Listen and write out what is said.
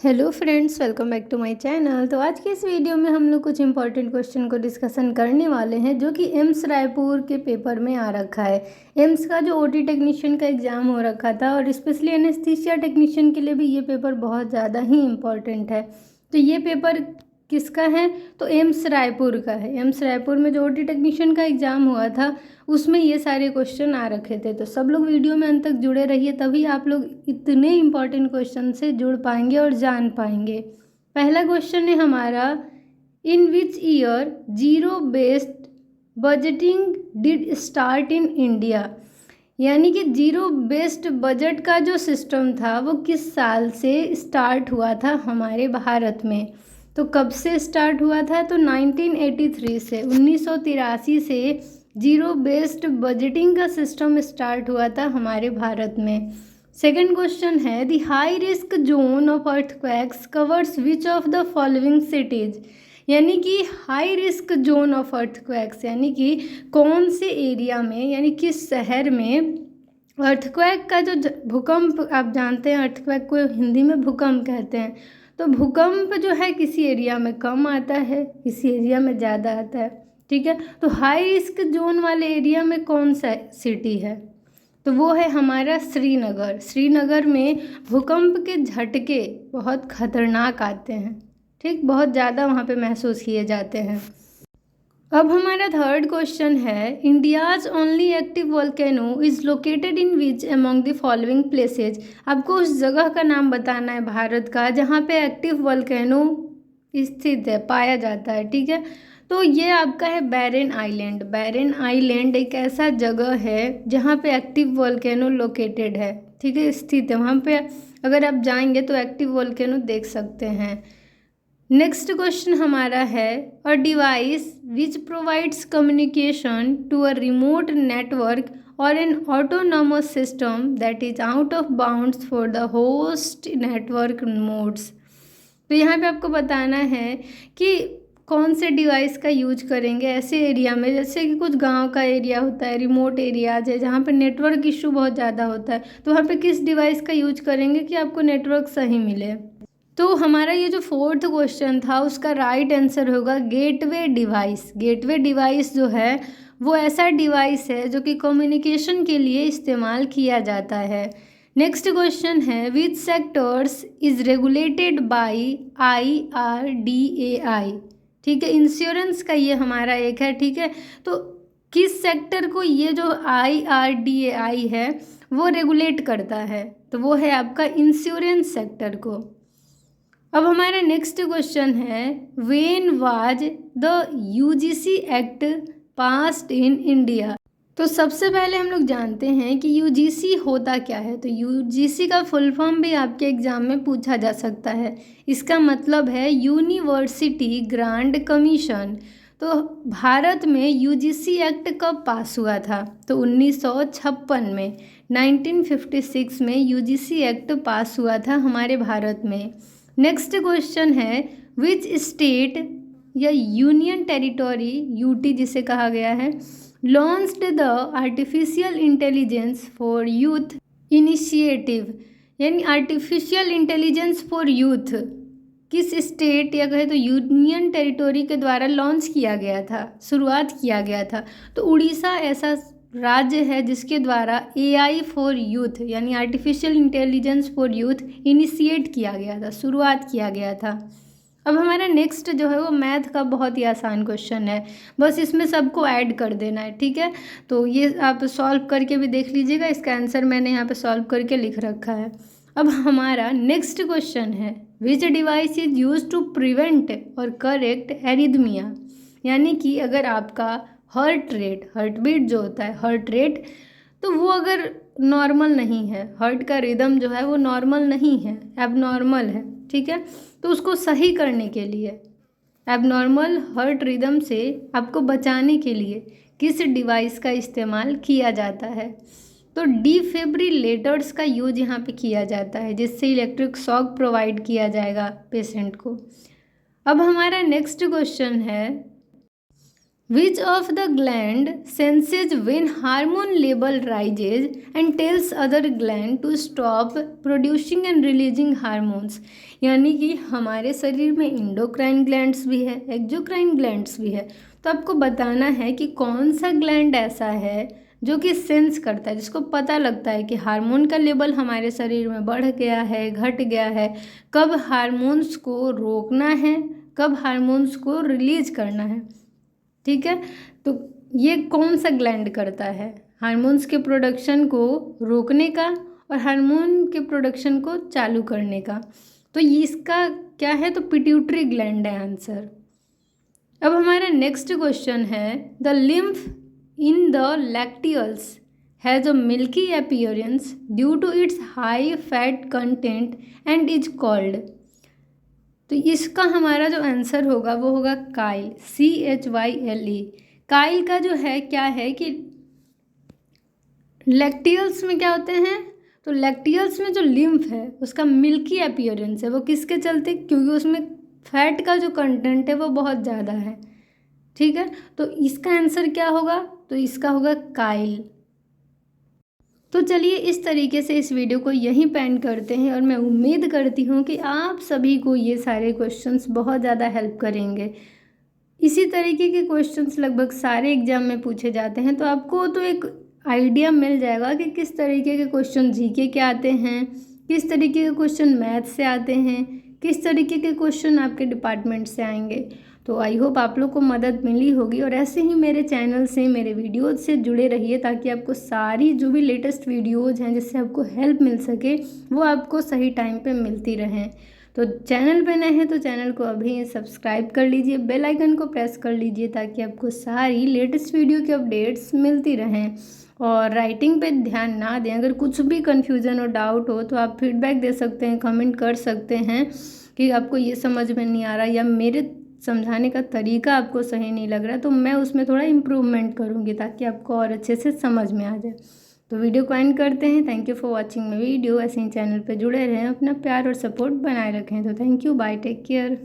Hello friends, welcome back to my channel. तो आज के इस वीडियो में हम लोग कुछ इंपॉर्टेंट क्वेश्चन को डिस्कशन करने वाले हैं जो कि एम्स रायपुर के पेपर में आ रखा है। एम्स का जो ओटी टेक्नीशियन का एग्ज़ाम हो रखा था और स्पेशली एनेस्थीसिया टेक्नीशियन के लिए भी ये पेपर बहुत ज़्यादा ही इम्पॉर्टेंट है। तो ये पेपर किसका है? तो एम्स रायपुर का है। एम्स रायपुर में जो ओटी टेक्नीशियन का एग्ज़ाम हुआ था उसमें ये सारे क्वेश्चन आ रखे थे। तो सब लोग वीडियो में अंत तक जुड़े रहिए, तभी आप लोग इतने इंपॉर्टेंट क्वेश्चन से जुड़ पाएंगे और जान पाएंगे। पहला क्वेश्चन है हमारा, in which year zero based budgeting did start in India. यानी कि जीरो बेस्ड बजट का जो सिस्टम था वो किस साल से स्टार्ट हुआ था हमारे भारत में। तो कब से स्टार्ट हुआ था? तो 1983 से, 1983 से जीरो बेस्ड बजटिंग का सिस्टम स्टार्ट हुआ था हमारे भारत में। सेकंड क्वेश्चन है, the high risk zone of earthquakes covers which of the following cities. यानी कि high risk zone of earthquakes यानी कि कौन से एरिया में, यानी किस शहर में अर्थक्वेक का जो भूकंप, आप जानते हैं अर्थक्वेक को हिंदी में भूकंप कहते हैं। तो भूकंप जो है किसी एरिया में कम आता है, किसी एरिया में ज़्यादा आता है। ठीक है, तो हाई रिस्क जोन वाले एरिया में कौन सा सिटी है? तो वो है हमारा श्रीनगर। श्रीनगर में भूकंप के झटके बहुत खतरनाक आते हैं। ठीक, बहुत ज़्यादा वहाँ पे महसूस किए जाते हैं। अब हमारा थर्ड क्वेश्चन है, India's only active volcano is located in which among the following places. आपको उस जगह का नाम बताना है भारत का जहाँ पे एक्टिव वोल्केनो स्थित है, पाया जाता है। ठीक है, तो ये आपका है बैरन आइलैंड। बैरन आइलैंड एक ऐसा जगह है जहाँ पे एक्टिव वोल्केनो लोकेटेड है। ठीक है, स्थित है वहाँ पे। अगर आप जाएंगे तो एक्टिव वोल्केनो देख सकते हैं। नेक्स्ट क्वेश्चन हमारा है, a device which provides communication to a remote network और an autonomous system that is out of bounds for the host network modes. तो यहाँ पे आपको बताना है कि कौन से डिवाइस का यूज करेंगे ऐसे एरिया में, जैसे कि कुछ गांव का एरिया होता है, रिमोट एरियाज है जहाँ पे नेटवर्क इशू बहुत ज़्यादा होता है। तो वहाँ पे किस डिवाइस का यूज करेंगे कि आपको नेटवर्क सही मिले। तो हमारा ये जो फोर्थ क्वेश्चन था उसका राइट आंसर होगा गेटवे डिवाइस। गेटवे डिवाइस जो है वो ऐसा डिवाइस है जो कि कम्युनिकेशन के लिए इस्तेमाल किया जाता है। नेक्स्ट क्वेश्चन है, which sectors is regulated by IRDAI। ठीक है, इंश्योरेंस का ये हमारा एक है। ठीक है, तो किस सेक्टर को ये जो IRDAI है वो रेगुलेट करता है? तो वो है आपका इंश्योरेंस सेक्टर को। अब हमारा नेक्स्ट क्वेश्चन है, when was the UGC act passed in India. तो सबसे पहले हम लोग जानते हैं कि UGC होता क्या है। तो UGC का फुल फॉर्म भी आपके एग्जाम में पूछा जा सकता है। इसका मतलब है यूनिवर्सिटी ग्रांट कमीशन। तो भारत में UGC एक्ट कब पास हुआ था? तो 1956 में, 1956 में UGC एक्ट पास हुआ था हमारे भारत में। नेक्स्ट क्वेश्चन है, विच स्टेट या यूनियन टेरिटोरी, यूटी जिसे कहा गया है, launched the artificial intelligence for youth initiative. यानी आर्टिफिशियल इंटेलिजेंस फॉर यूथ किस स्टेट या कहे तो यूनियन टेरिटोरी के द्वारा लॉन्च किया गया था, शुरुआत किया गया था? तो उड़ीसा ऐसा राज्य है जिसके द्वारा AI फॉर यूथ यानी artificial intelligence for youth initiate किया गया था, शुरुआत किया गया था। अब हमारा नेक्स्ट जो है वो मैथ का बहुत ही आसान क्वेश्चन है, बस इसमें सबको ऐड कर देना है। ठीक है, तो ये आप सॉल्व करके भी देख लीजिएगा, इसका आंसर मैंने यहाँ पे सॉल्व करके लिख रखा है। अब हमारा नेक्स्ट क्वेश्चन है, which device is use to prevent और करेक्ट एरिथमिया। यानी कि अगर आपका हार्ट रेट, हार्ट बीट जो होता है, हार्ट रेट, तो वो अगर नॉर्मल नहीं है, हार्ट का रिदम जो है वो नॉर्मल नहीं है, एबनॉर्मल है। ठीक है, तो उसको सही करने के लिए, एबनॉर्मल हार्ट रिदम से आपको बचाने के लिए किस डिवाइस का इस्तेमाल किया जाता है? तो डिफिब्रिलेटर्स का यूज यहाँ पे किया जाता है, जिससे इलेक्ट्रिक शॉक प्रोवाइड किया जाएगा पेशेंट को। अब हमारा नेक्स्ट क्वेश्चन है, Which of the gland senses when hormone level rises and tells other gland to stop producing and releasing hormones? यानी कि हमारे शरीर में इंडोक्राइन ग्लैंड्स भी है, एक्सोक्राइन ग्लैंड्स भी है। तो आपको बताना है कि कौन सा ग्लैंड ऐसा है जो कि सेंस करता है, जिसको पता लगता है कि हार्मोन का लेवल हमारे शरीर में बढ़ गया है, घट गया है, कब हार्मोन्स को रोकना है, कब हार्मोन्स को रिलीज करना है। ठीक है, तो ये कौन सा ग्लैंड करता है हार्मोन्स के प्रोडक्शन को रोकने का और हार्मोन के प्रोडक्शन को चालू करने का? तो इसका क्या है? तो पिट्यूटरी ग्लैंड है आंसर। अब हमारा नेक्स्ट क्वेश्चन है, the lymph in the lacteals has a milky appearance due to its high fat content and is called. तो इसका हमारा जो आंसर होगा वो होगा काइल, CHYLE। काइल का जो है क्या है कि लैक्टियल्स में क्या होते हैं? तो लैक्टियल्स में जो लिम्फ है उसका मिल्की अपीयरेंस है, वो किसके चलते? क्योंकि उसमें फैट का जो कंटेंट है वो बहुत ज़्यादा है। ठीक है, तो इसका आंसर क्या होगा? तो इसका होगा काइल। तो चलिए इस तरीके से इस वीडियो को यहीं पे एंड करते हैं और मैं उम्मीद करती हूँ कि आप सभी को ये सारे क्वेश्चंस बहुत ज़्यादा हेल्प करेंगे। इसी तरीके के क्वेश्चंस लगभग सारे एग्जाम में पूछे जाते हैं, तो आपको तो एक आइडिया मिल जाएगा कि किस तरीके के क्वेश्चन जीके के आते हैं, किस तरीके के क्वेश्चन मैथ से आते हैं, किस तरीके के क्वेश्चन आपके डिपार्टमेंट से आएंगे। तो आई होप आप लोग को मदद मिली होगी और ऐसे ही मेरे चैनल से, मेरे वीडियोज़ से जुड़े रहिए ताकि आपको सारी जो भी लेटेस्ट वीडियोज़ हैं जिससे आपको हेल्प मिल सके वो आपको सही टाइम पे मिलती रहें। तो चैनल पे नए हैं तो चैनल को अभी सब्सक्राइब कर लीजिए, बेल आइकन को प्रेस कर लीजिए ताकि आपको सारी लेटेस्ट वीडियो की अपडेट्स मिलती रहें। और राइटिंग पे ध्यान ना दें, अगर कुछ भी कन्फ्यूज़न और डाउट हो तो आप फीडबैक दे सकते हैं, कमेंट कर सकते हैं कि आपको ये समझ में नहीं आ रहा या मेरे समझाने का तरीका आपको सही नहीं लग रहा, तो मैं उसमें थोड़ा इम्प्रूवमेंट करूँगी ताकि आपको और अच्छे से समझ में आ जाए। तो वीडियो को एंड करते हैं। Thank you for watching my video. ऐसे ही चैनल पे जुड़े रहें, अपना प्यार और सपोर्ट बनाए रखें। तो thank you, bye, take care.